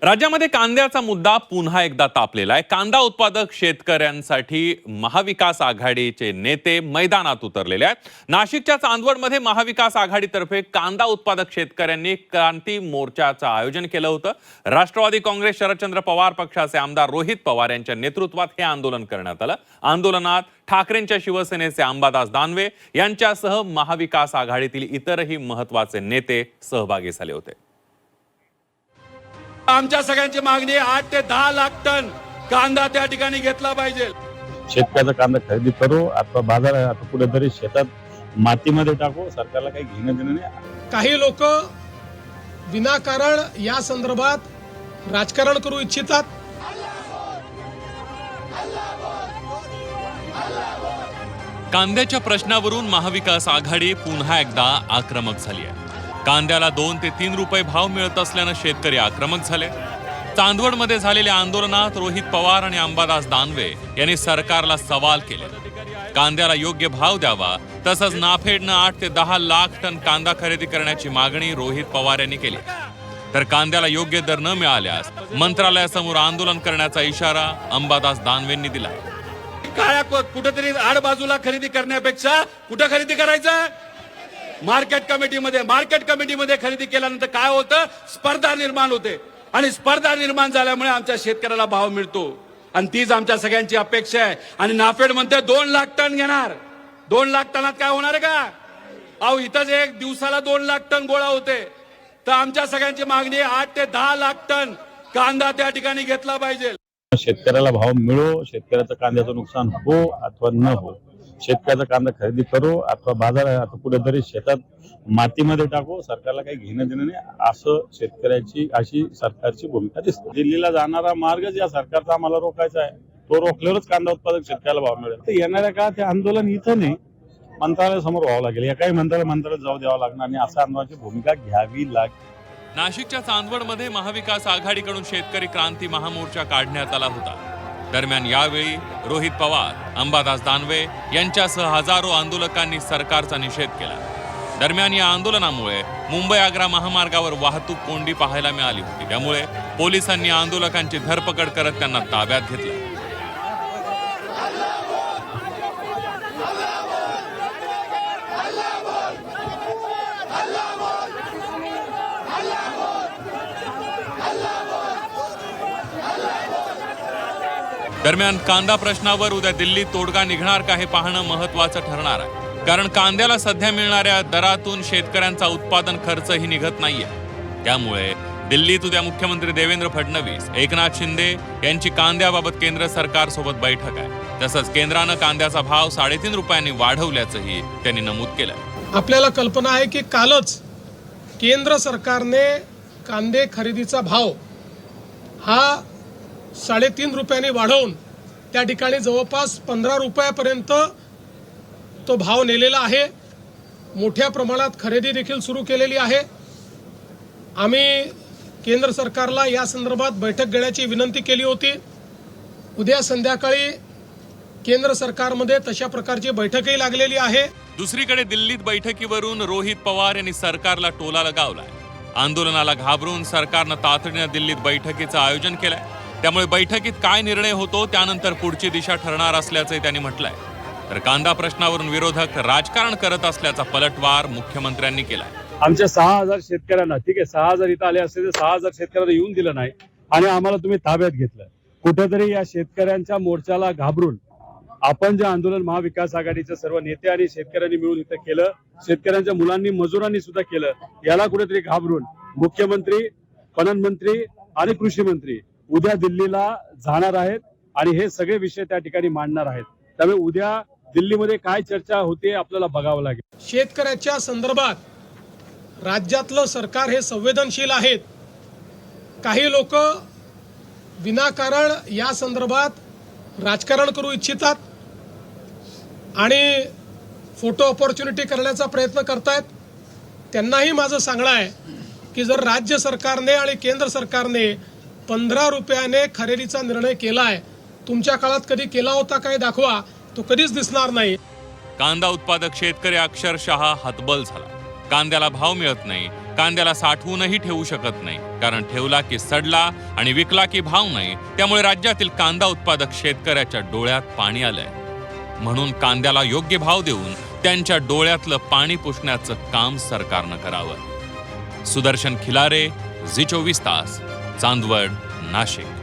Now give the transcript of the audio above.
राज्यामध्ये कांद्याचा मुद्दा पुन्हा एकदा तापलेला आहे। कांदा उत्पादक शेतकऱ्यांसाठी महाविकास आघाडीचे नेते मैदानात उतरलेले आहेत। नाशिकच्या चांदवडमध्ये महाविकास आघाडीतर्फे कांदा उत्पादक शेतकऱ्यांनी क्रांती मोर्चाचं आयोजन केलं होतं। राष्ट्रवादी काँग्रेस शरदचंद्र पवार पक्षाचे आमदार रोहित पवार यांच्या नेतृत्वात हे आंदोलन करण्यात आलं। आंदोलनात ठाकरेंच्या शिवसेनेचे अंबादास दानवे यांच्यासह महाविकास आघाडीतील इतरही महत्त्वाचे नेते सहभागी झाले होते। आमच्या सगळ्यांची मागणी 8 ते 10 लाख टन कांदा त्या ठिकाणी घेतला पाहिजे। शेतकऱ्याचा कांदा खरेदी करू अथवा बाजारात कुठेतरी शेतात मातीमध्ये टाकू, सरकारला काही घेणं देणं नाही। काही लोक विनाकारण या संदर्भात राजकारण करू इच्छितात। कांद्याच्या प्रश्नावरून महाविकास आघाडी पुन्हा एकदा आक्रमक झाली आहे। कांद्याला 2 ते 3 रुपये भाव मिळत असल्यानं शेतकरी आक्रमक झाले। चांदवडमध्ये झालेल्या आंदोलनात रोहित पवार आणि अंबादास दानवे यांनी सरकारला सवाल केले। कांद्याला योग्य भाव द्यावा, तसंच नाफेडनं 8 ते 10 लाख टन कांदा खरेदी करण्याची मागणी रोहित पवार यांनी केली। तर कांद्याला योग्य दर न मिळाल्यास मंत्रालयासमोर आंदोलन करण्याचा इशारा अंबादास दानवेंनी दिला। काळ्या कुठेतरी आड बाजूला खरेदी करण्यापेक्षा कुठं खरेदी करायचं? मार्केट कमिटीमध्ये खरेदी केल्यानंतर काय होतं? स्पर्धा निर्माण होते आणि स्पर्धा निर्माण झाल्यामुळे आमच्या शेतकऱ्याला भाव मिळतो आणि तीच आमच्या सगळ्यांची अपेक्षा आहे। आणि नाफेड म्हणते 2 लाख टन घेणार। 2 लाख टनात काय होणार आहे का? अहो इथंच एक दिवसाला 2 लाख टन गोळा होते। तर आमच्या सगळ्यांची मागणी 8 ते 10 लाख टन कांदा त्या ठिकाणी घेतला पाहिजे। शेतकऱ्याला भाव मिळो, शेतकऱ्याचं कांद्याचं नुकसान हो अथवा न हो, शेतकऱ्याचा कांदा खरेदी करू अथवा बाजारात कुठेतरी शेतात मातीमध्ये टाकू, सरकारला काही घेणं देणं नाही, असं शेतकऱ्याची अशी सरकारची भूमिका दिसते। दिल्लीला जाणारा मार्ग ज्या सरकारचा आम्हाला रोखायचा आहे, तो रोखल्यावरच कांदा उत्पादक शेतकऱ्याला भाव मिळेल। तर येणाऱ्या काळात ते आंदोलन इथं नाही, मंत्रालयासमोर व्हावं लागेल। या काही मंत्रालयात जाऊ द्यावं लागणार आणि असं आंदोलनाची भूमिका घ्यावी लागेल। नाशिकच्या चांदवडमध्ये महाविकास आघाडीकडून शेतकरी क्रांती महामोर्चा काढण्यात आला होता। दरम्यान यावेळी रोहित पवार, अंबादास दानवे यांच्यासह हजारो आंदोलकांनी सरकारचा निषेध केला। दरम्यान या आंदोलनामुळे मुंबई-आग्रा महामार्गावर वाहतूक कोंडी पाहायला मिळाली होती। त्यामुळे पोलिसांनी आंदोलकांची धरपकड करत त्यांना ताब्यात घेतलं। दरम्यान कांदा प्रश्नावर उद्या दिल्लीत तोडगा निघणार का हे पाहणं महत्त्वाचं ठरणार आहे। कारण कांद्याला सध्या मिळणाऱ्या दरातून शेतकऱ्यांचा उत्पादन खर्चही निघत नाहीये। त्यामुळे दिल्लीत उद्या मुख्यमंत्री देवेंद्र फडणवीस, एकनाथ शिंदे यांची कांद्याबाबत केंद्र सरकारसोबत बैठक आहे। तसंच केंद्रानं कांद्याचा भाव 3.5 रुपयांनी वाढवल्याचंही त्यांनी नमूद केलं। आपल्याला कल्पना आहे की कालच केंद्र सरकारने कांदे खरेदीचा भाव हा 3.5 रुपयांनी वाढवून त्या ठिकाणी जवळपास 15 रुपयापर्यंत तो भाव नेलेला आहे। मोठ्या प्रमाणात खरेदी देखील सुरू केलेली आहे। आम्ही केंद्र सरकारला या संदर्भात बैठक घेण्याची विनंती केली होती। उद्या संध्याकाळी केंद्र सरकारमध्ये तशा प्रकारची बैठकही लागलेली आहे। दुसरीकडे दिल्लीत बैठकीवरून रोहित पवार यांनी सरकारला टोला लगावलाय। आंदोलनाला घाबरून सरकारनं तातडीनं दिल्लीत बैठकीचं आयोजन केलंय। त्यामुळे बैठकीत काय निर्णय होतो त्यानंतर पुढची दिशा ठरणार असल्याचंही त्यांनी म्हटलंय। तर कांदा प्रश्नावरून विरोधक राजकारण करत असल्याचा पलटवार मुख्यमंत्र्यांनी केलाय। आमच्या 6,000 शेतकऱ्यांना, ठीक आहे 6,000 इथं आले असते, 6,000 शेतकऱ्यांना येऊन दिलं नाही आणि आम्हाला तुम्ही ताब्यात घेतलं। कुठेतरी या शेतकऱ्यांच्या मोर्चाला घाबरून आपण जे आंदोलन महाविकास आघाडीचे सर्व नेते आणि शेतकऱ्यांनी मिळून इथं केलं, शेतकऱ्यांच्या मुलांनी मजुरांनी सुद्धा केलं, याला कुठेतरी घाबरून मुख्यमंत्री, पणन मंत्री आणि कृषी मंत्री उद्या दिल्लीला जाणार आहेत आणि हे सगळे विषय त्या ठिकाणी मांडणार आहेत। त्यामुळे उद्या दिल्लीमध्ये काय चर्चा होते आपल्याला बघावं लागेल। शेतकऱ्याच्या संदर्भात राज्यातलं सरकार हे संवेदनशील आहेत। काही लोक विनाकारण या संदर्भात राजकारण करू इच्छितात आणि फोटो ऑपॉर्च्युनिटी करण्याचा प्रयत्न करतायत। त्यांनाही माझं सांगणं आहे की जर राज्य सरकारने आणि केंद्र सरकारने 15 रुपयाने खरेदीचा निर्णय केलाय, तुमच्या काळात कधी केला होता काय दाखवा, तो कधीच दिसणार नाही। कांदा उत्पादक शेतकरी अक्षरशः हतबल झाला। कांद्याला भाव मिळत नाही, कांद्याला साठवूनही ठेवू शकत नाही, कारण ठेवला की सडला आणि विकला की भाव नाही. त्यामुळे राज्यातील कांदा उत्पादक शेतकऱ्याच्या डोळ्यात पाणी आलंय. म्हणून कांद्याला योग्य भाव देऊन त्यांच्या डोळ्यातलं पाणी पुसण्याचं काम सरकारनं करावं. सुदर्शन खिलारे, झी 24 तास, चांदवड, नाशिक.